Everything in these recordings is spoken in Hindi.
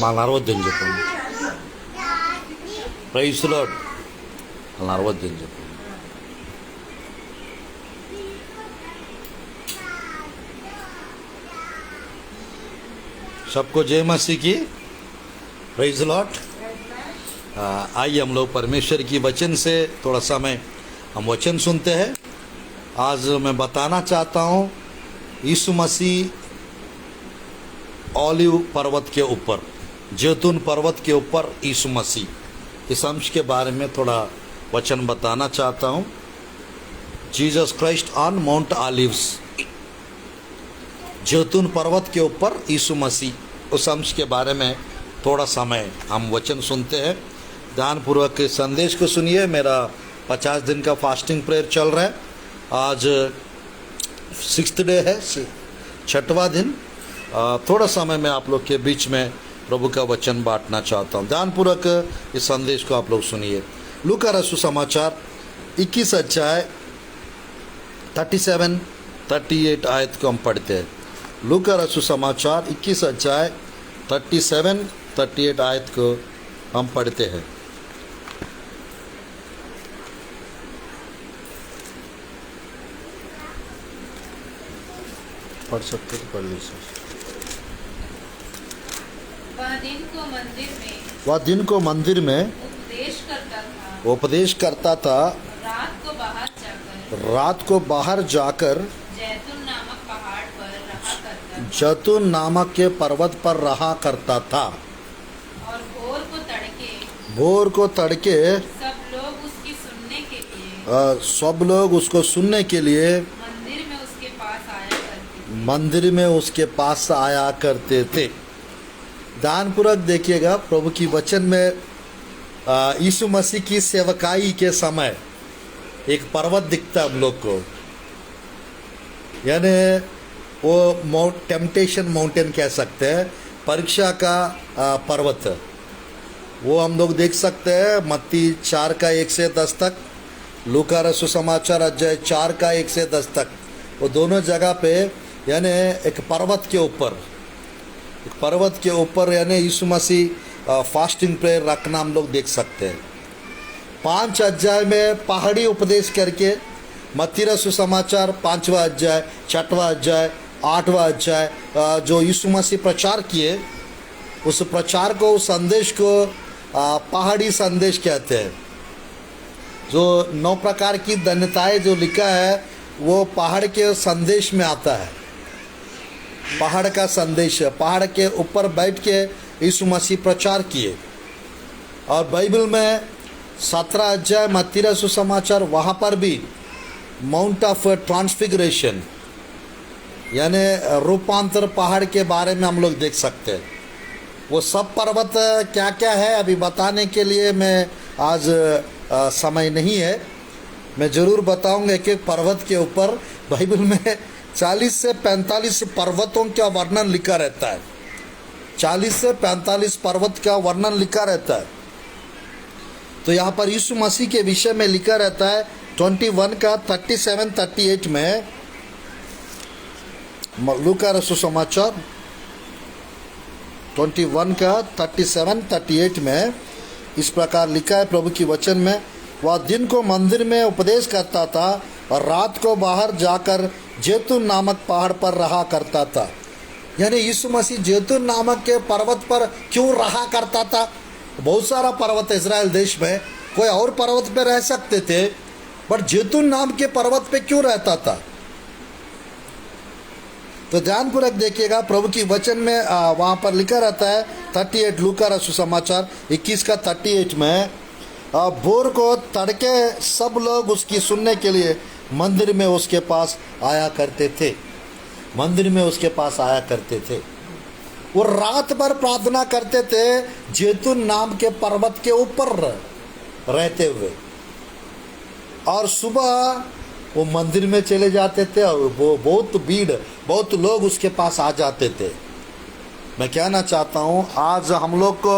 40 చెప్పండి. Praise lord. 40 చెప్పండి. सबको जय मसीह की. Praise Lord. आइए हम लोग परमेश्वर की वचन से थोड़ा समय हम वचन सुनते हैं. आज मैं बताना चाहता हूँ यीशु मसीह ऑलिव पर्वत के ऊपर, जैतून पर्वत के ऊपर यीशु मसीह, इस अंश के बारे में थोड़ा वचन बताना चाहता हूँ. Jesus Christ on mount olives, जैतून पर्वत के ऊपर यीशु मसीह, उस अंश के बारे में थोड़ा समय हम वचन सुनते हैं. ध्यानपूर्वक संदेश को सुनिए. मेरा 50 दिन का फास्टिंग प्रेयर चल रहा है. आज 6th डे है, 6वां दिन. थोड़ा समय मैं आप लोग के बीच में प्रभु का वचन बांटना चाहता हूँ. ध्यानपूर्वक इस संदेश को आप लोग सुनिए. लूका रसूल समाचार 21 अध्याय 37-38 आयत को हम पढ़ते हैं. लूका रसूल समाचार 21 अध्याय 37-38 आयत को हम पढ़ते हैं. पढ़ सकते तो पढ़ लीजिए. वह दिन को मंदिर में उपदेश करता था. रात को बाहर जाकर जैतून नामक के पर्वत पर रहा करता था. और भोर को तड़के सब लोग उसको सुनने के लिए मंदिर में उसके पास आया करते थे. ध्यानपूर्वक देखिएगा. प्रभु की वचन में यीशु मसीह की सेवकाई के समय एक पर्वत दिखता है हम लोग को, यानी वो टेम्पटेशन माउंटेन कह सकते हैं, परीक्षा का पर्वत. वो हम लोग देख सकते हैं मत्ती 4 का 1 से 10 तक, लूका रसूल समाचार अध्याय 4 का 1 से 10 तक. वो दोनों जगह पे यानी एक पर्वत के ऊपर यानी यीशु मसीह फास्टिंग प्रेयर रखना हम लोग देख सकते हैं. 5 अध्याय में पहाड़ी उपदेश करके, मत्ती रसूल समाचार 5वां अध्याय, 6वां अध्याय, 8वां अध्याय जो यीशु मसीह प्रचार किए, उस प्रचार को, उस संदेश को पहाड़ी संदेश कहते हैं. जो 9 प्रकार की धन्यताएं जो लिखा है वो पहाड़ के संदेश में आता है. पहाड़ का संदेश है. पहाड़ के ऊपर बैठ के यीशु मसीह प्रचार किए. और बाइबल में 17 अध्याय मत्ती रसूल समाचार, वहाँ पर भी माउंट ऑफ ट्रांसफिगरेशन यानी रूपांतर पहाड़ के बारे में हम लोग देख सकते हैं. वो सब पर्वत क्या क्या है अभी बताने के लिए मैं आज समय नहीं है. मैं ज़रूर बताऊंगा एक एक पर्वत के ऊपर. बाइबल में 40 से 45 पर्वतों का वर्णन लिखा रहता है. 40 से 45 पर्वत का वर्णन लिखा रहता है. तो यहाँ पर यीशु मसीह के विषय में लिखा रहता है 21 का 37-38 में. लूका रसूल समाचार 21 का 37-38 में इस प्रकार लिखा है प्रभु की वचन में. वह दिन को मंदिर में उपदेश करता था और रात को बाहर जाकर जैतून नामक पहाड़ पर रहा करता था. यानी यीशु मसीह जैतून नामक के पर्वत पर क्यों रहा करता था? बहुत सारा पर्वत है इजराइल देश में, कोई और पर्वत पे रह सकते थे, बट जैतून नाम के पर्वत पे क्यों रहता था? तो ध्यानपूर्वक देखिएगा. प्रभु की वचन में वहाँ पर लिखा रहता है 38, लूका रसूल समाचार 21 का 38 में, भोर को तड़के सब लोग उसकी सुनने के लिए मंदिर में उसके पास आया करते थे. मंदिर में उसके पास आया करते थे. वो रात भर प्रार्थना करते थे जैतून नाम के पर्वत के ऊपर रहते हुए, और सुबह वो मंदिर में चले जाते थे और वो बहुत लोग उसके पास आ जाते थे. मैं कहना चाहता हूँ आज हम लोग को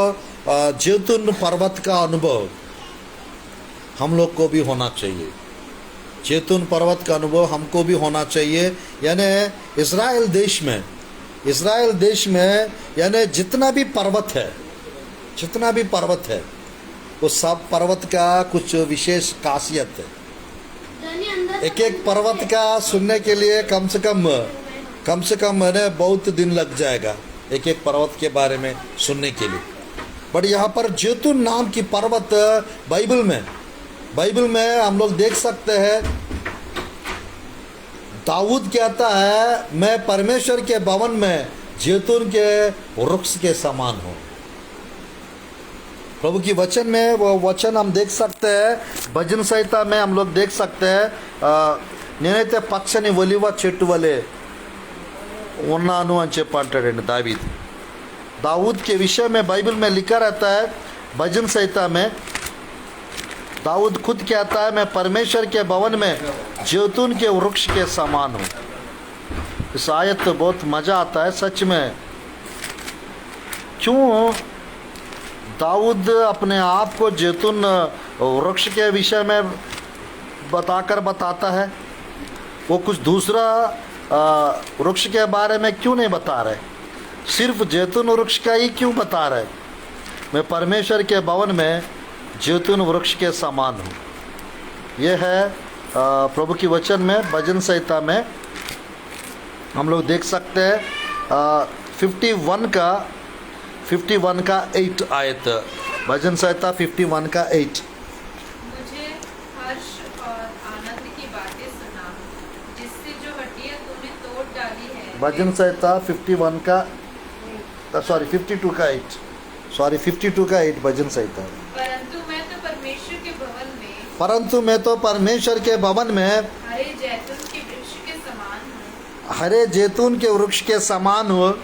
जैतून पर्वत का अनुभव हम लोग को भी होना चाहिए. जैतून पर्वत का अनुभव हमको भी होना चाहिए. यानी इज़राइल देश में इज़राइल देश में यानी जितना भी पर्वत है वो सब पर्वत का कुछ विशेष खासियत है। एक एक पर्वत का सुनने के लिए कम से कम मैंने बहुत दिन लग जाएगा एक एक पर्वत के बारे में सुनने के लिए। बट यहाँ पर जैतून नाम की पर्वत बाइबल में हम लोग देख सकते हैं। दाऊद कहता है मैं परमेश्वर के भवन में जैतून के वृक्ष के समान हूँ। प्रभु की वचन में वो वचन हम देख सकते हैं। भजन संहिता में हम लोग देख सकते हैं నేనైతే పచ్చని ఒలివ చెట్టు వలె ఉన్నాను అని చెప్పి అంటాడండి दाऊद के विषय में बाइबल में लिखा रहता है। भजन संहिता में दाऊद खुद कहता है मैं परमेश्वर के भवन में जैतून के वृक्ष के समान हूँ। इस आयत तो बहुत मज़ा आता है सच में। क्यों दाऊद अपने आप को जैतून वृक्ष के विषय में बताता है? वो कुछ दूसरा वृक्ष के बारे में क्यों नहीं बता रहे? सिर्फ जैतून वृक्ष का ही क्यों बता रहे? मैं परमेश्वर के भवन में जैतून वृक्ष के समान हूँ। यह है प्रभु की वचन में भजन संहिता में हम लोग देख सकते हैं 51 का 8 आयत। भजन संहिता 51 का 8। मुझे हर्ष और आनंद की बातें सुना, जिससे जो हड्डियां तूने तोड़ डाली है। भजन संहिता 52 का 52 का 8 भजन संहिता। परंतु मैं तो परमेश्वर के भवन में हरे जैतून के वृक्ष के समान हूँ। हरे जैतून के वृक्ष के समान हूँ।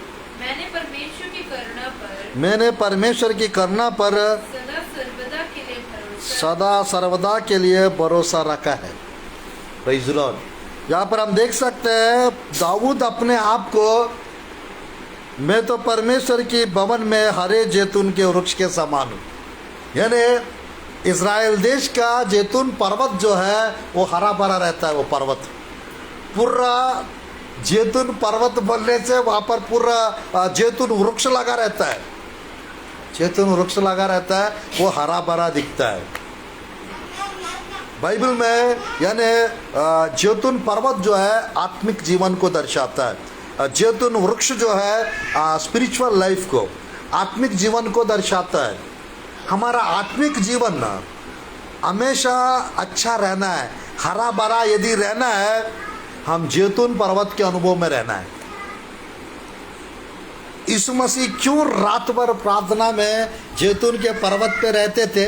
मैंने परमेश्वर की करुणा पर सदा सर्वदा के लिए भरोसा रखा है। Praise the Lord. यहाँ पर हम देख सकते हैं दाऊद अपने आप को मैं तो परमेश्वर की भवन में हरे जैतून के वृक्ष के समान हूँ। यानी इज़राइल देश का जैतून पर्वत जो है वो हरा भरा रहता है। वो पर्वत पूरा जैतून पर्वत बनने से वहाँ पर पूरा जैतून वृक्ष लगा रहता है। वो हरा भरा दिखता है। बाइबल में यानी जैतून पर्वत जो है आत्मिक जीवन को दर्शाता है। जैतून वृक्ष जो है स्पिरिचुअल लाइफ को, आत्मिक जीवन को दर्शाता है। हमारा आत्मिक जीवन हमेशा अच्छा रहना है, हरा भरा यदि रहना है, हम जैतून पर्वत के अनुभव में रहना है। यीशु मसीह क्यों रात भर प्रार्थना में जैतून के पर्वत पे रहते थे?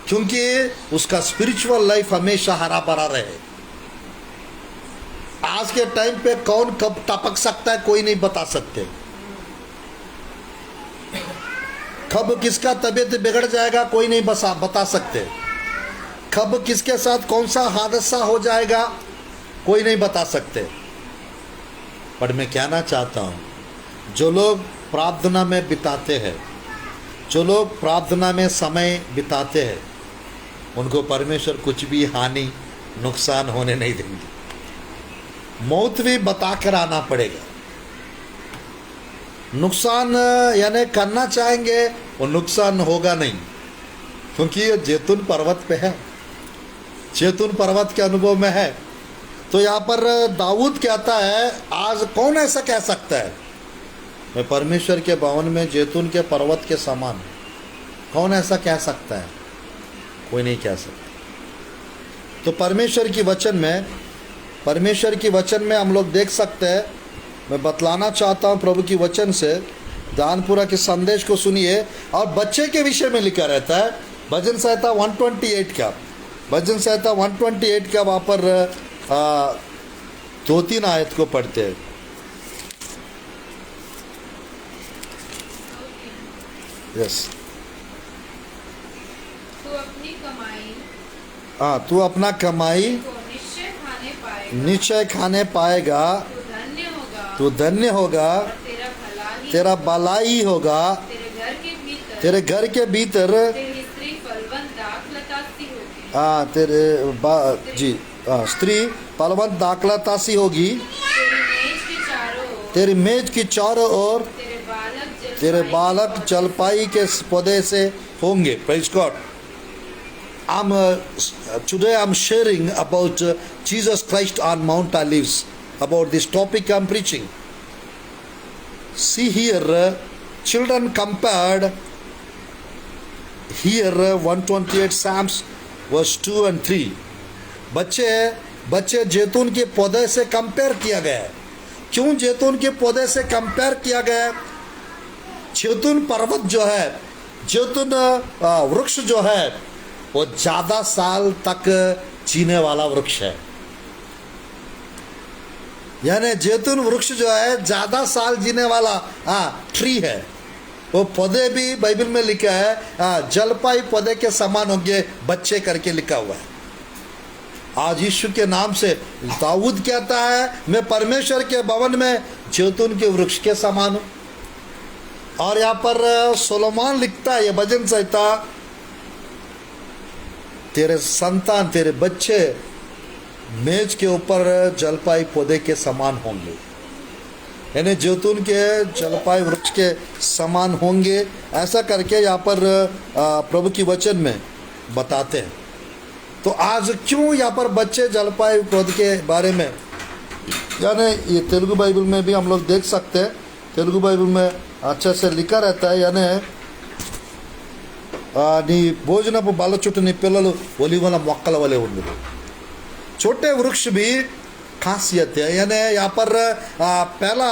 क्योंकि उसका स्पिरिचुअल लाइफ हमेशा हरा भरा रहे। आज के टाइम पे कौन कब टपक सकता है कोई नहीं बता सकते। कब किसका तबीयत बिगड़ जाएगा कोई नहीं बता सकते। कब किसके साथ कौन सा हादसा हो जाएगा कोई नहीं बता सकते। पर मैं कहना चाहता हूँ जो लोग प्रार्थना में बिताते हैं, जो लोग प्रार्थना में समय बिताते हैं, उनको परमेश्वर कुछ भी हानि नुकसान होने नहीं देंगे। मौत भी बता कर आना पड़ेगा। नुकसान यानी करना चाहेंगे वो नुकसान होगा नहीं, क्योंकि ये जैतून पर्वत पे है, जैतून पर्वत के अनुभव में है। तो यहाँ पर दाऊद कहता है आज कौन ऐसा कह सकता है मैं परमेश्वर के भवन में जैतून के पर्वत के समान हूँ? कौन ऐसा कह सकता है? कोई नहीं कह सकता। तो परमेश्वर की वचन में हम लोग देख सकते हैं। मैं बतलाना चाहता हूँ प्रभु की वचन से, ध्यानपूर्वक के संदेश को सुनिए। और बच्चे के विषय में लिखा रहता है भजन संहिता 128 का वहाँ पर 2-3 आयत को पढ़ते हैं। यस। तू अपना कमाई निश्चय खाने पाएगा, तू धन्य होगा, तेरा भलाई होगा, तेरे घर के भीतर स्त्री फलवंत दाखलता सी होगी, तेरी मेज की चारों ओर तेरे बालक जलपाई के पौधे से होंगे. Praise God. Today I'm sharing about Jesus Christ on Mount Olives, about this topic I'm preaching. See here, children compared here 128 Psalms verse 2 and 3. बच्चे जैतून के पौधे से कंपेयर किया गया है. क्यों जैतून के पौधे से कंपेयर किया गया है? जैतून पर्वत जो है, जैतून वृक्ष जो है, वो ज्यादा साल तक जीने वाला वृक्ष है. यानी जैतून वृक्ष जो है ज्यादा साल जीने वाला ट्री है. वो पौधे भी बाइबल में लिखा है जलपाई पौधे के समान होंगे बच्चे करके लिखा हुआ है. आज यीशु के नाम से दाऊद कहता है मैं परमेश्वर के भवन में जैतून के वृक्ष के समान हूं. और यहाँ पर सोलोमन लिखता है, ये भजन संहिता, तेरे संतान तेरे बच्चे मेज के ऊपर जलपाई पौधे के समान होंगे. यानी जैतून के जलपाई वृक्ष के समान होंगे. ऐसा करके यहाँ पर प्रभु की वचन में बताते हैं. तो आज क्यों यहाँ पर बच्चे जलपाई पौधे के बारे में, यानी ये तेलुगु बाइबल में भी हम लोग देख सकते हैं. तेलुगु बाइबल में अच्छे से लिखा रहता है, यानी నీ భోజనపు బల్ల చుట్టూ నీ పిల్లలు ఒలివల మొక్కల వలె ఉండరు. छोटे वृक्ष भी खासियत है. यानी यहाँ पर पहला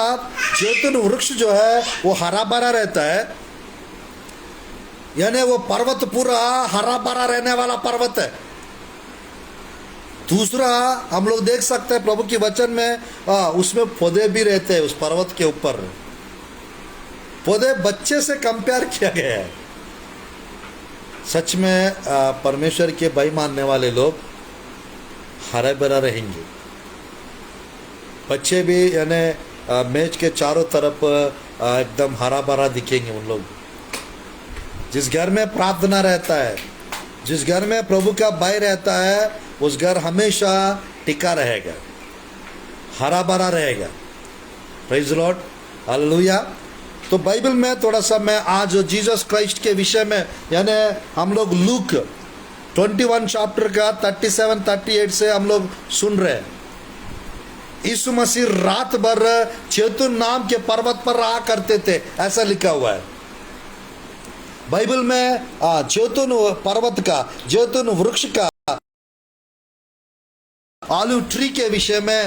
जैतून वृक्ष जो है वो हरा भरा रहता है. यानी वो पर्वत पूरा हरा भरा रहने वाला पर्वत है. दूसरा हम लोग देख सकते हैं प्रभु की वचन में उसमें पौधे भी रहते हैं. उस पर्वत के ऊपर पौधे बच्चे से कंपेयर किया गया है. सच में परमेश्वर के भाई मानने वाले लोग हरा भरा रहेंगे. बच्चे भी यानी मेज के चारों तरफ एकदम हरा भरा दिखेंगे. उन लोग जिस घर में प्रार्थना रहता है, जिस घर में प्रभु का भय रहता है, उस घर हमेशा टिका रहेगा, हरा भरा रहेगा. Praise Lord, hallelujah. तो बाइबल में थोड़ा सा मैं आज जीसस क्राइस्ट के विषय में, यानी हम लोग लूक 21 चैप्टर का 37-38 से हम लोग सुन रहे हैं. यीशु मसीह रात भर जैतून नाम के पर्वत पर रहा करते थे, ऐसा लिखा हुआ है बाइबल में. जैतून पर्वत का, जैतून वृक्ष का, आलू ट्री के विषय में,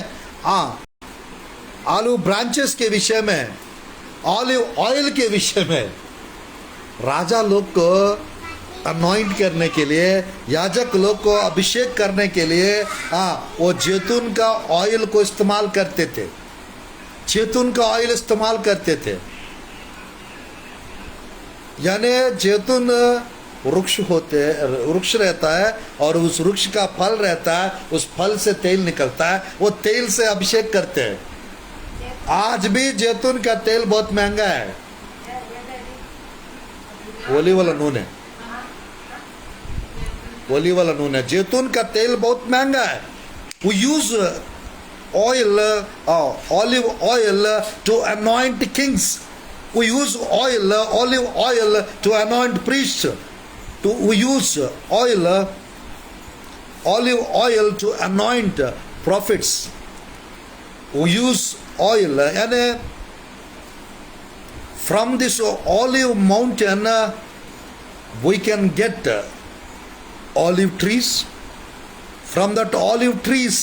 आलू ब्रांचेस के विषय में, ऑलिव ऑयल के विषय में, राजा लोग को अनॉइंट करने के लिए, याजक लोग को अभिषेक करने के लिए वो जैतून का ऑयल को इस्तेमाल करते थे. जैतून का ऑयल इस्तेमाल करते थे. यानी जैतून वृक्ष रहता है और उस वृक्ष का फल रहता है, उस फल से तेल निकलता है, वो तेल से अभिषेक करते हैं. आज भी जैतून का तेल बहुत महंगा है. ओलिव वाला नून, ओलिव वाला नून है. जैतून का तेल बहुत महंगा है. We use oil, olive oil to anoint kings. We use oil, olive oil to anoint priests. We use oil, olive oil to anoint prophets. We use oil, and from this olive mountain we can get olive trees. From that olive trees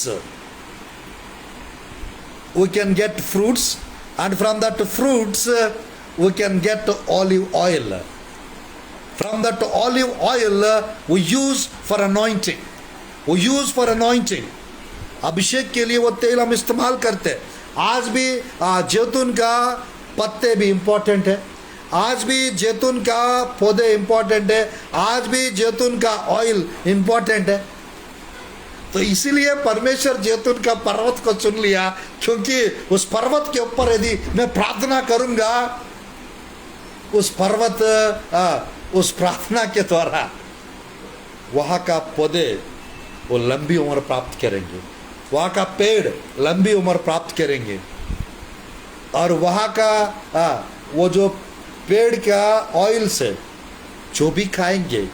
we can get fruits, and from that fruits we can get olive oil. From that olive oil we use for anointing. We use for anointing. अभिषेक के लिए वो तेल हम इस्तेमाल करते हैं. आज भी जैतून का पत्ते भी इम्पोर्टेंट है. आज भी जैतून का पौधे इम्पोर्टेंट है. आज भी जैतून का ऑयल इम्पोर्टेंट है. तो इसीलिए परमेश्वर जैतून का पर्वत को चुन लिया, क्योंकि उस पर्वत के ऊपर यदि मैं प्रार्थना करूंगा, उस पर्वत उस प्रार्थना के द्वारा वहाँ का पौधे वो लंबी उम्र प्राप्त करेंगे, वहाँ का पेड़ लंबी उम्र प्राप्त करेंगे. और वहाँ का वो जो पेड़ का ऑयल से जो भी खाएंगे,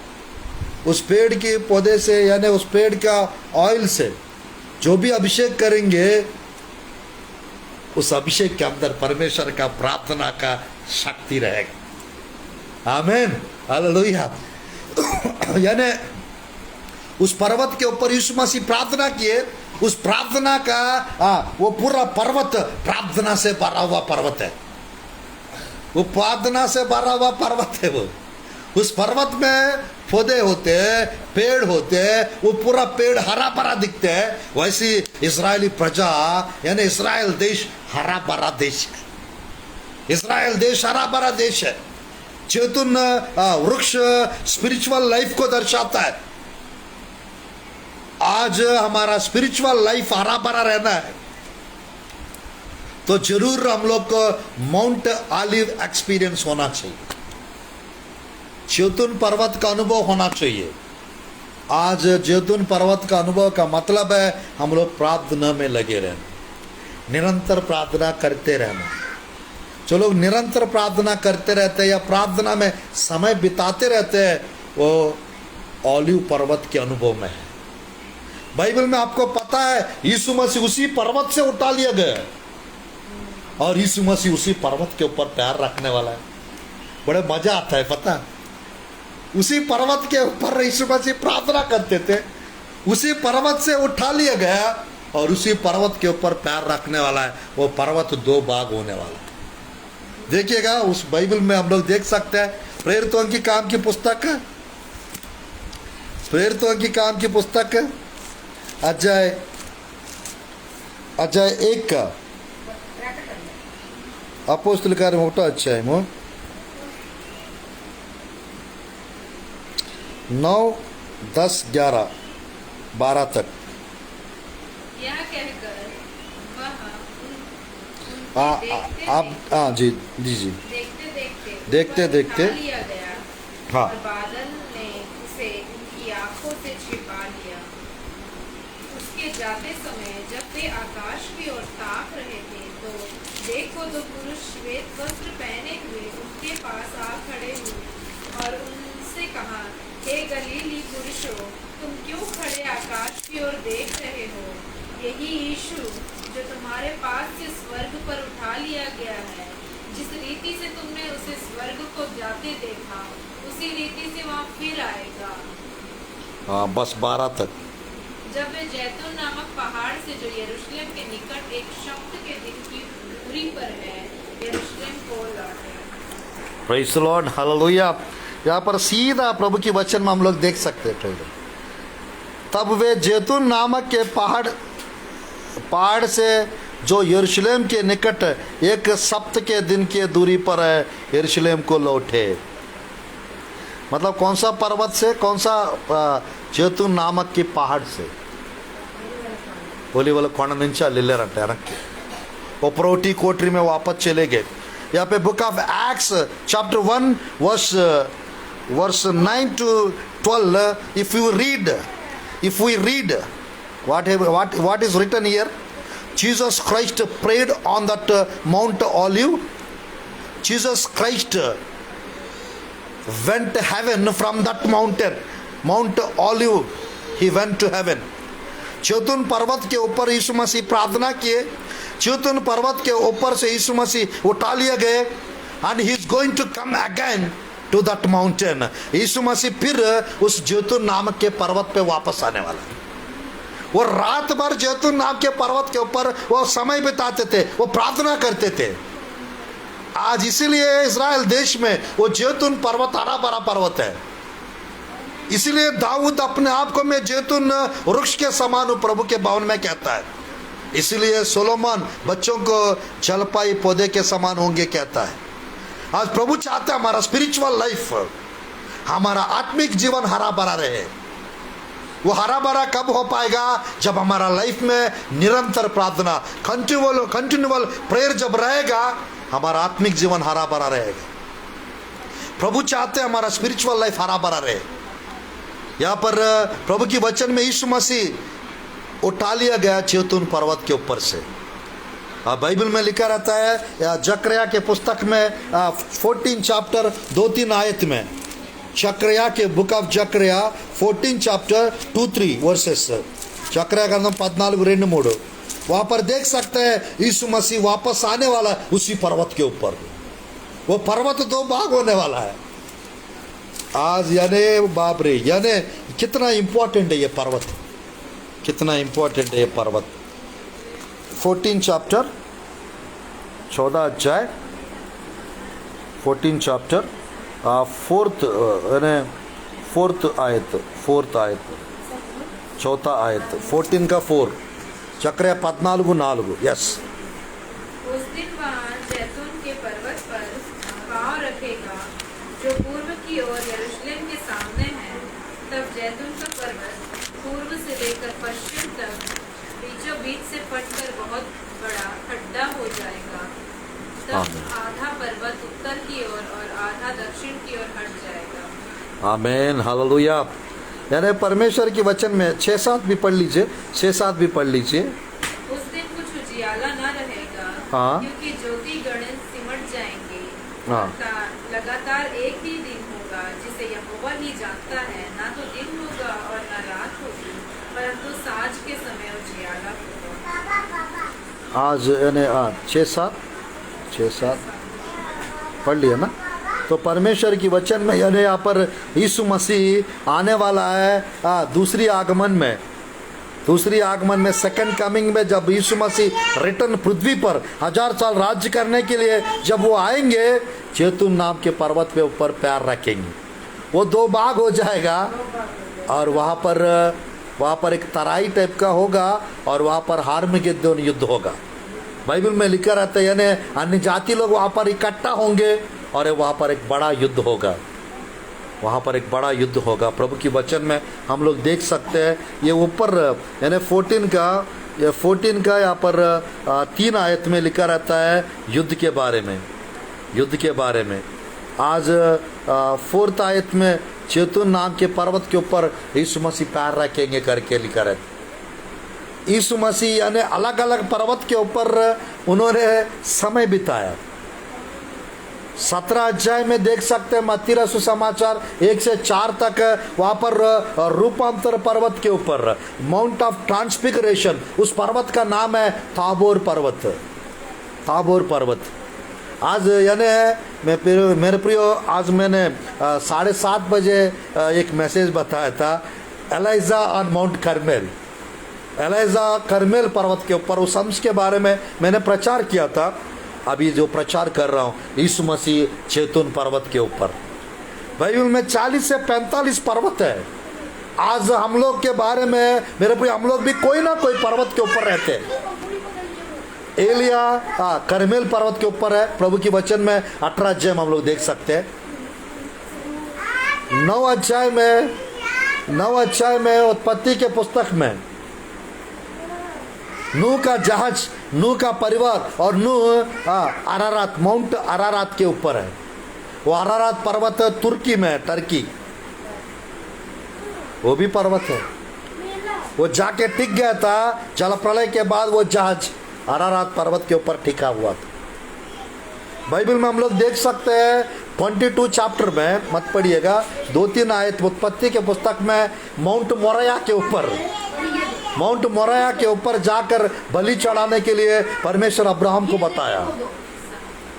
उस पेड़ के पौधे से यानी उस पेड़ का ऑयल से जो भी अभिषेक करेंगे, उस अभिषेक के अंदर परमेश्वर का प्रार्थना का शक्ति रहेगा। आमीन, हालेलुया। यानी उस पर्वत के ऊपर यीशु मसीह प्रार्थना किए, उस प्रार्थना का वो पूरा पर्वत प्रार्थना से भरा हुआ पर्वत है। वो प्रार्थना से भरा हुआ पर्वत है। वो उस पर्वत में पौधे होते हैं, पेड़ होते हैं, वो पूरा पेड़ हरा भरा दिखते हैं। वैसी इस्राएली प्रजा यानी इस्राएल देश हरा भरा देश है। इस्राएल देश हरा भरा देश है। जैतून वृक्ष स्पिरिचुअल लाइफ को दर्शाता है। आज हमारा स्पिरिचुअल लाइफ हरा भरा रहना है तो जरूर हम लोग को माउंट ऑलिव एक्सपीरियंस होना चाहिए, जैतून पर्वत का अनुभव होना चाहिए। आज जैतून पर्वत का अनुभव का मतलब है हम लोग प्रार्थना में लगे रहना, निरंतर प्रार्थना करते रहना। जो लोग निरंतर प्रार्थना करते रहते हैं या प्रार्थना में समय बिताते रहते हैं, वो ऑलिव पर्वत के अनुभव में है। बाइबल में आपको पता है यीशु मसीह उसी पर्वत से उठा लिया गया और यीशु मसीह उसी पर्वत के ऊपर पैर रखने वाला है। बड़े मजा आता है, पता, उसी पर्वत के ऊपर यीशु मसीह प्रार्थना करते थे, उसी पर्वत से उठा लिया गया और उसी पर्वत के ऊपर पैर रखने वाला है। वो पर्वत दो भाग होने वाला है। देखिएगा उस बाइबल में हम लोग देख सकते हैं। प्रेरितों की काम की पुस्तक, प्रेरितों की काम की पुस्तक अध्याय 1 का अपोस्तल कार्य मोटा अध्याय 9, 10, 11, 12 तक। यह कहकर वह आप जी दीजिए। देखते देखते लिया गया हाँ। और बादल ने उसे उनकी आंखों से छिपा लिया। उसके जाते समय जब वे आकाश की ओर ताक रहे थे तो देखो दो पुरुष श्वेत वस्त्र पहने हुए उनके पास आ खड़े हुए और उनसे कहा, हे गलीली पुरुषों, तुम क्यों खड़े आकाश की ओर देख रहे हो? यही यीशु जो तुम्हारे पास से स्वर्ग पर उठा लिया गया है, जिस रीति से तुमने उसे स्वर्ग को जाते देखा, उसी रीति से वहाँ फिर आएगा। हाँ, बस 12 तक। जब वे जैतून नामक पहाड़ से जो यरूशलेम के निकट एक सप्ताह के दिन की दूरी पर है, यरूशलेम को लौटे। Praise the Lord, hallelujah. यहाँ पर सीधा प्रभु की वचन में हम लोग देख सकते हैं। तब वे जैतून नामक के पहाड़ से जो यरूशलेम के निकट एक सप्ताह के दिन की दूरी पर है, यरूशलेम को लौटे। मतलब कौन सा पर्वत से? कौन सा? जैतून नामक के पहाड़ से। बोली बोले कौन निंचा ले रटे रखे उपरोटी कोठरी में वापस चले गए। यहाँ पे book of Acts chapter 1 verse 9 to 12, if we read what is written here, Jesus Christ prayed on that Mount Olive. Jesus Christ went to heaven from that mountain, Mount Olive. He went to heaven. जैतून पर्वत के ऊपर यीशु मसीह प्रार्थना किए। जैतून पर्वत के ऊपर से यीशु मसीह उठा लिए गए and he is going to come again to that mountain. यीशु मसीह फिर उस जैतून नामक के पर्वत पे वापस आने वाला है। वो रात भर जैतून नाम के पर्वत के ऊपर वो समय बिताते थे, वो प्रार्थना करते थे। आज इसीलिए इस्राएल देश में वो जैतून पर्वत हरा भरा पर्वत है। इसीलिए दाऊद अपने आप को मैं जैतून वृक्ष के समान हूं, प्रभु के भवन में कहता है। इसीलिए सोलोमन बच्चों को जलपाई पौधे के समान होंगे कहता है। आज प्रभु चाहता है हमारा स्पिरिचुअल लाइफ, हमारा आत्मिक जीवन हरा भरा रहे। वो हरा भरा कब हो पाएगा? जब हमारा लाइफ में निरंतर प्रार्थना, कंटिन्यूअल प्रेयर जब रहेगा, हमारा आत्मिक जीवन हरा भरा रहेगा। प्रभु चाहते हैं हमारा स्पिरिचुअल लाइफ हरा भरा रहे। यहाँ पर प्रभु की वचन में यीशु मसीह उठा लिया गया जैतून पर्वत के ऊपर से। बाइबल में लिखा रहता है जकरिया के पुस्तक में 14 चैप्टर 2-3 आयत में, जकरिया के book of Zechariah 14 chapter 2-3 verses, Zechariah ग्रंथम 14:2-3, वहां पर देख सकते हैं यीशु मसीह वापस आने वाला है उसी पर्वत के ऊपर। वो पर्वत 2 भाग होने वाला है आज, यानी बाप रे, यानी कितना इंपॉर्टेंट है ये पर्वत, कितना इंपॉर्टेंट है ये पर्वत। 14 चैप्टर 14 अध्याय 14 चैप्टर 4th आयत 4th आयत 14 का 4, जकरिया 14:4। यस। उस दिन वहाँ जैतून के पर्वत पर पाँव रखेगा जो पूर्व की ओर यरूशलेम के सामने है। तब जैतून का पर्वत पूर्व से लेकर पश्चिम तक बीचों बीच से फटकर बहुत बड़ा खड्डा हो जाएगा। तब आधा पर्वत उत्तर की ओर और आधा दक्षिण की ओर हट जाएगा। आमीन, हालेलुया। यानी परमेश्वर के वचन में 6-7 भी पढ़ लीजिए, 6-7 भी पढ़ लीजिए। उस दिन कुछ उजियाला न रहेगा, हाँ। क्योंकि ज्योति गण सिमट जाएंगे। हाँ। लगातार एक ही दिन होगा जिसे यहोवा ही जानता है, ना तो दिन होगा और न रात होगी, परंतु सांझ के समय उजियाला होगा। आज यानी 6-7 पढ़ लिया ना। तो परमेश्वर की वचन में यानी यहाँ पर यीशु मसीह आने वाला है दूसरी आगमन में, सेकंड कमिंग में, जब यीशु मसीह रिटर्न पृथ्वी पर 1000 साल राज्य करने के लिए जब वो आएंगे, जैतून नाम के पर्वत पे ऊपर पैर रखेंगे। वो 2 भाग हो जाएगा और वहाँ पर एक तराई टाइप का होगा और वहाँ पर हार्मगेद्दोन युद्ध होगा। बाइबल में लिखा रहता है यानी अन्य जाति लोग वहाँ पर इकट्ठा होंगे और वहाँ पर एक बड़ा युद्ध होगा, वहाँ पर एक बड़ा युद्ध होगा। प्रभु की वचन में हम लोग देख सकते हैं ये ऊपर यानी 14 का यहाँ पर 3 आयत में लिखा रहता है युद्ध के बारे में। आज 4th आयत में जैतून नाम के पर्वत के ऊपर यीशु मसीह पैर रखेंगे करके लिखा रहता है। यीशु मसीह यानी अलग अलग पर्वत के ऊपर उन्होंने समय बिताया। 17 अध्याय में देख सकते हैं मत्ती सुसमाचार 1 से 4 तक, वहाँ पर रूपांतर पर्वत के ऊपर माउंट ऑफ ट्रांसफिगरेशन, उस पर्वत का नाम है ताबोर पर्वत। आज यानी मेरे प्रियो, आज मैंने 7:30 बजे एक मैसेज बताया था Elijah on Mount Carmel, Elijah Carmel पर्वत के ऊपर उस अंश के बारे में मैंने प्रचार किया था। अभी जो प्रचार कर रहा हूँ यीशु मसीह जैतून पर्वत के ऊपर। बाइबल में 40 से 45 पर्वत है। आज हम लोग के बारे में मेरे प्रिय, हम लोग भी कोई ना कोई पर्वत के ऊपर रहते हैं। एलिया कर्मेल पर्वत के ऊपर है, प्रभु की वचन में 18 अध्याय में हम लोग देख सकते हैं। 9 अध्याय में उत्पत्ति के पुस्तक में नूह का जहाज, नूह का परिवार और नूह अरारात, माउंट अरारात के ऊपर है। वो अरारात पर्वत तुर्की में है, टर्की, वो भी पर्वत है। वो जाके टिक गया था जल प्रलय के बाद, वो जहाज अरारात पर्वत के ऊपर टिका हुआ था। बाइबल में हम लोग देख सकते हैं 22 चैप्टर में, मत पढ़िएगा, 2-3 आयत उत्पत्ति के पुस्तक में माउंट मोरिया के ऊपर जाकर बलि चढ़ाने के लिए परमेश्वर अब्राहम को बताया,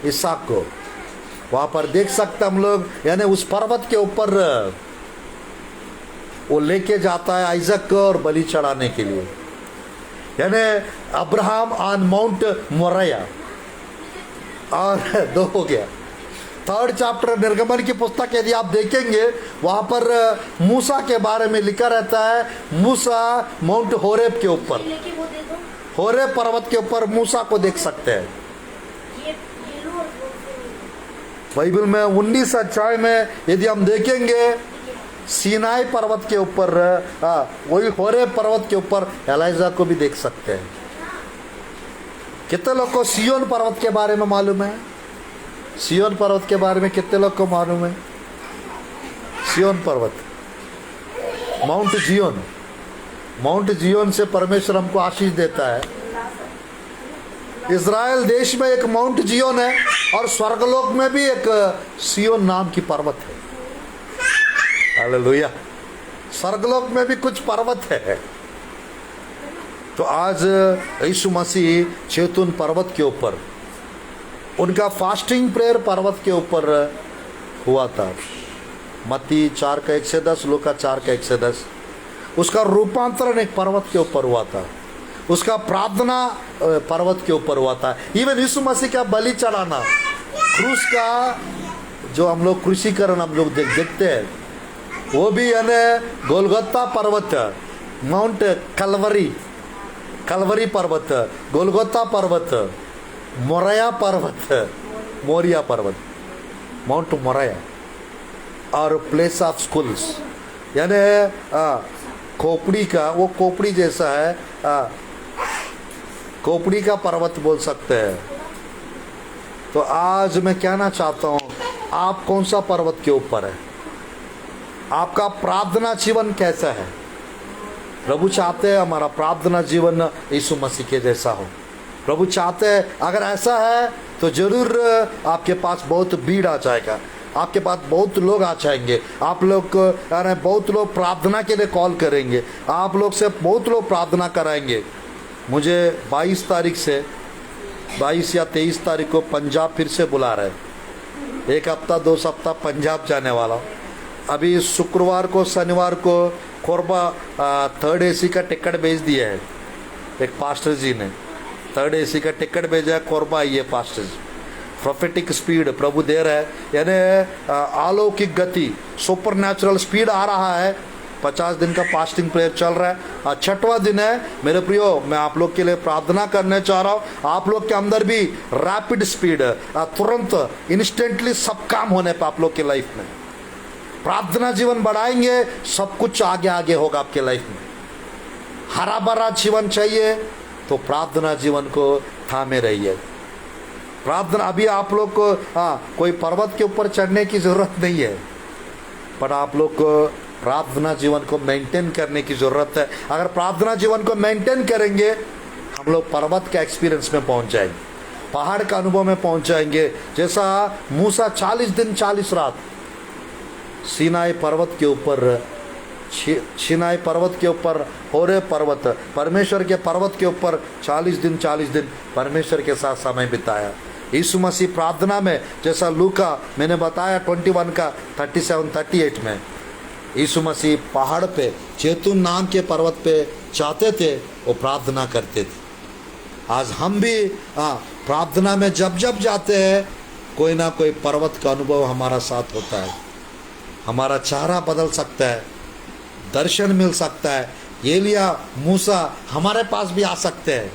इसहाक को। वहां पर देख सकते हम लोग यानी उस पर्वत के ऊपर वो लेके जाता है आइजक को और बलि चढ़ाने के लिए, यानी अब्राहम ऑन माउंट मोरिया। और 2 हो गया। 3rd चैप्टर निर्गमन की पुस्तक यदि आप देखेंगे वहाँ पर मूसा के बारे में लिखा रहता है। मूसा माउंट होरेब के ऊपर, होरेब पर्वत के ऊपर मूसा को देख सकते हैं। बाइबल में 19 अध्याय में यदि हम देखेंगे सीनाई पर्वत के ऊपर, वही होरेब पर्वत के ऊपर एलाइजा को भी देख सकते हैं। कितने लोग को सियोन पर्वत के बारे में मालूम है? सियोन पर्वत के बारे में कितने लोग को मालूम है? सियोन पर्वत, माउंट जियोन से परमेश्वर हमको आशीष देता है। इज़राइल देश में एक माउंट जियोन है और स्वर्गलोक में भी एक सियोन नाम की पर्वत है। हालेलुया। स्वर्गलोक में भी कुछ पर्वत है। तो आज यीशु मसीह जैतून पर्वत के ऊपर, उनका फास्टिंग प्रेयर पर्वत के ऊपर हुआ था। मत्ती 4 का 1 से 10, लूका 4 का 1 से 10। उसका रूपांतरण एक पर्वत के ऊपर हुआ था, उसका प्रार्थना पर्वत के ऊपर हुआ था। इवन यीशु मसीह का बलि चढ़ाना, क्रूस का जो हम लोग क्रूसीकरण हम लोग देखते हैं, वो भी यानी गोलगोथा पर्वत, माउंट कलवरी पर्वत, गोलगोथा पर्वत, मोरिया पर्वत, मोरिया पर्वत, माउंट मोरिया, और प्लेस ऑफ स्कूल्स, यानी खोपड़ी का, वो खोपड़ी जैसा है, खोपड़ी का पर्वत बोल सकते हैं। तो आज मैं कहना चाहता हूँ, आप कौन सा पर्वत के ऊपर है? आपका प्रार्थना जीवन कैसा है? प्रभु चाहते हैं हमारा प्रार्थना जीवन यीशु मसीह के जैसा हो। प्रभु चाहते हैं अगर ऐसा है तो जरूर आपके पास बहुत भीड़ आ जाएगा, आपके पास बहुत लोग आ जाएंगे, आप लोग बहुत लोग प्रार्थना के लिए कॉल करेंगे, आप लोग से बहुत लोग प्रार्थना कराएंगे। मुझे 22 तारीख से 22 या 23 तारीख को पंजाब फिर से बुला रहे हैं। 1 हफ्ता 2 सप्ताह पंजाब जाने वाला हूँ। अभी शुक्रवार को शनिवार को कोरबा 3rd AC का टिकट भेज दिया है। एक पास्टर जी ने 3rd AC का टिकट भेजा है, कोरबा आइए पास्टर जी। प्रोफेटिक स्पीड प्रभु दे रहा है, यानी अलौकिक गति, सुपर नेचुरल स्पीड आ रहा है। 50 दिन का फास्टिंग प्रेयर चल रहा है, 6वां दिन है। मेरे प्रियो, मैं आप लोग के लिए प्रार्थना करने चाह रहा हूँ। आप लोग के अंदर भी रैपिड स्पीड, तुरंत इंस्टेंटली सब काम होने पर आप लोग की लाइफ में प्रार्थना जीवन बढ़ाएंगे, सब कुछ आगे आगे होगा आपके लाइफ में। हरा भरा जीवन चाहिए तो प्रार्थना जीवन को थामे रहिए। प्रार्थना, अभी आप लोग को कोई पर्वत के ऊपर चढ़ने की जरूरत नहीं है, पर आप लोग को प्रार्थना जीवन को मेंटेन करने की जरूरत है। अगर प्रार्थना जीवन को मेंटेन करेंगे, हम लोग पर्वत के एक्सपीरियंस में पहुंच जाएंगे, पहाड़ का अनुभव में पहुंच जाएंगे। जैसा मूसा 40 दिन 40 रात सीनाई पर्वत के ऊपर, सीनाई पर्वत के ऊपर, होरे पर्वत, परमेश्वर के पर्वत के ऊपर 40 दिन 40 दिन परमेश्वर के साथ समय बिताया। यीशु मसीह प्रार्थना में, जैसा लूका मैंने बताया 21 का 37-38 में, यीशु मसीह पहाड़ पे जैतून नाम के पर्वत पे जाते थे, वो प्रार्थना करते थे। आज हम भी प्रार्थना में जब जब जाते हैं, कोई ना कोई पर्वत का अनुभव हमारा साथ होता है। हमारा चेहरा बदल सकता है, दर्शन मिल सकता है। एलिया, मूसा हमारे पास भी आ सकते हैं,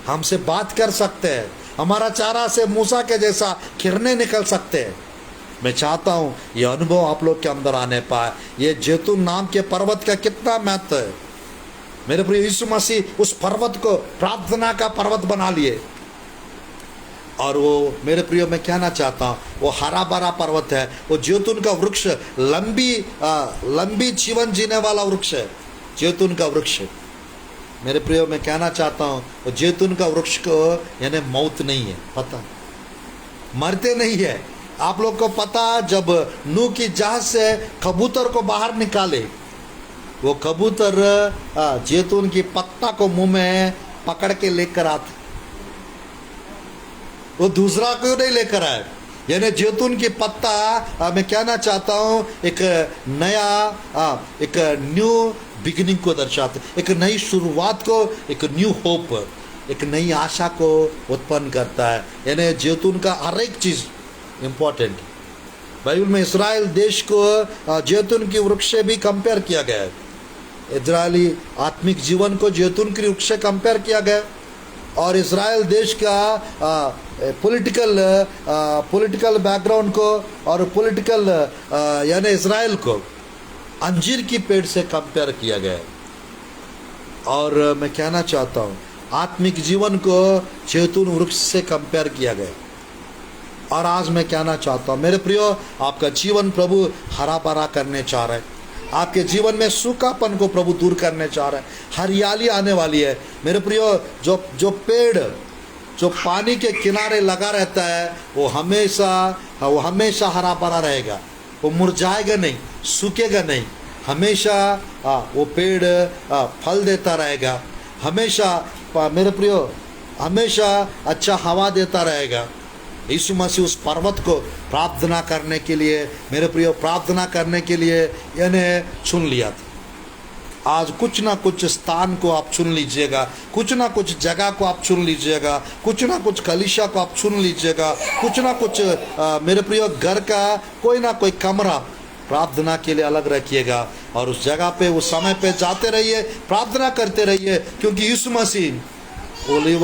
हमसे बात कर सकते हैं, हमारा चेहरा से मूसा के जैसा किरणें निकल सकते हैं। मैं चाहता हूँ ये अनुभव आप लोग के अंदर आने पाए। ये जैतून नाम के पर्वत का कितना महत्व है मेरे प्रिय। यीशु मसीह उस पर्वत को प्रार्थना का पर्वत बना लिए, और वो मेरे प्रियो मैं कहना चाहता हूँ, वो हरा भरा पर्वत है। वो जैतून का वृक्ष लंबी जीवन जीने वाला वृक्ष है, जैतून का वृक्ष। मेरे प्रियो मैं कहना चाहता हूँ, वो जैतून का वृक्ष को यानी मौत नहीं है, पता, मरते नहीं है। आप लोग को पता, जब नूह की जहाज से कबूतर को बाहर निकाले, वो कबूतर जैतून की पत्ता को मुंह में पकड़ के लेकर आते, वो दूसरा क्यों नहीं लेकर आए। यानी जैतून की पत्ता, मैं कहना चाहता हूँ, एक नया, एक न्यू बिगिनिंग को दर्शाते, एक नई शुरुआत को, एक न्यू होप, एक नई आशा को उत्पन्न करता है। यानी जैतून का हर एक चीज़ इम्पोर्टेंट। बाइबल में इस्राएल देश को जैतून की वृक्ष से भी कंपेयर किया गया है। इजरायली आत्मिक जीवन को जैतून की वृक्ष से कंपेयर किया गया, और इजराइल देश का पॉलिटिकल बैकग्राउंड को और पॉलिटिकल यानी इजराइल को अंजीर की पेड़ से कंपेयर किया गया है। और मैं कहना चाहता हूँ, आत्मिक जीवन को जैतून वृक्ष से कंपेयर किया गया। और आज मैं कहना चाहता हूँ मेरे प्रियो, आपका जीवन प्रभु हरा भरा करने चाह रहे हैं। आपके जीवन में सूखापन को प्रभु दूर करने चाह रहे हैं। हरियाली आने वाली है मेरे प्रियो। जो पेड़ जो पानी के किनारे लगा रहता है वो हमेशा हरा भरा रहेगा, वो मुरझाएगा नहीं, सूखेगा नहीं, हमेशा वो पेड़ फल देता रहेगा, हमेशा मेरे प्रियो हमेशा अच्छा हवा देता रहेगा। यीशु मसीह उस पर्वत को प्रार्थना करने के लिए, मेरे प्रियो प्रार्थना करने के लिए इन्हें चुन लिया था। आज कुछ ना कुछ स्थान को आप चुन लीजिएगा, कुछ ना कुछ जगह को आप चुन लीजिएगा, कुछ ना कुछ कलीसिया को आप चुन लीजिएगा, कुछ ना कुछ मेरे प्रियो घर का कोई ना कोई कमरा प्रार्थना के लिए अलग रखिएगा और उस जगह पे उस समय पे जाते रहिए, प्रार्थना करते रहिए, क्योंकि यीशु मसीह ओलिव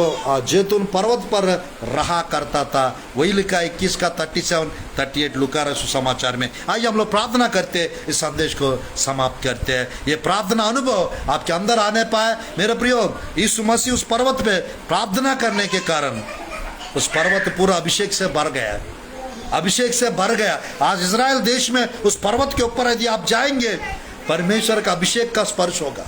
जैतून पर्वत पर रहा करता था। वही लिखा 21 का 37 38 लूका सुसमाचार में। आइए हम लोग प्रार्थना करते, इस संदेश को समाप्त करते हैं। ये प्रार्थना अनुभव आपके अंदर आने पाए मेरे प्रियो। यीशु मसीह उस पर्वत पे प्रार्थना करने के कारण उस पर्वत पूरा अभिषेक से भर गया, अभिषेक से भर गया। आज इजराइल देश में उस पर्वत के ऊपर यदि आप जाएंगे, परमेश्वर का अभिषेक का स्पर्श होगा।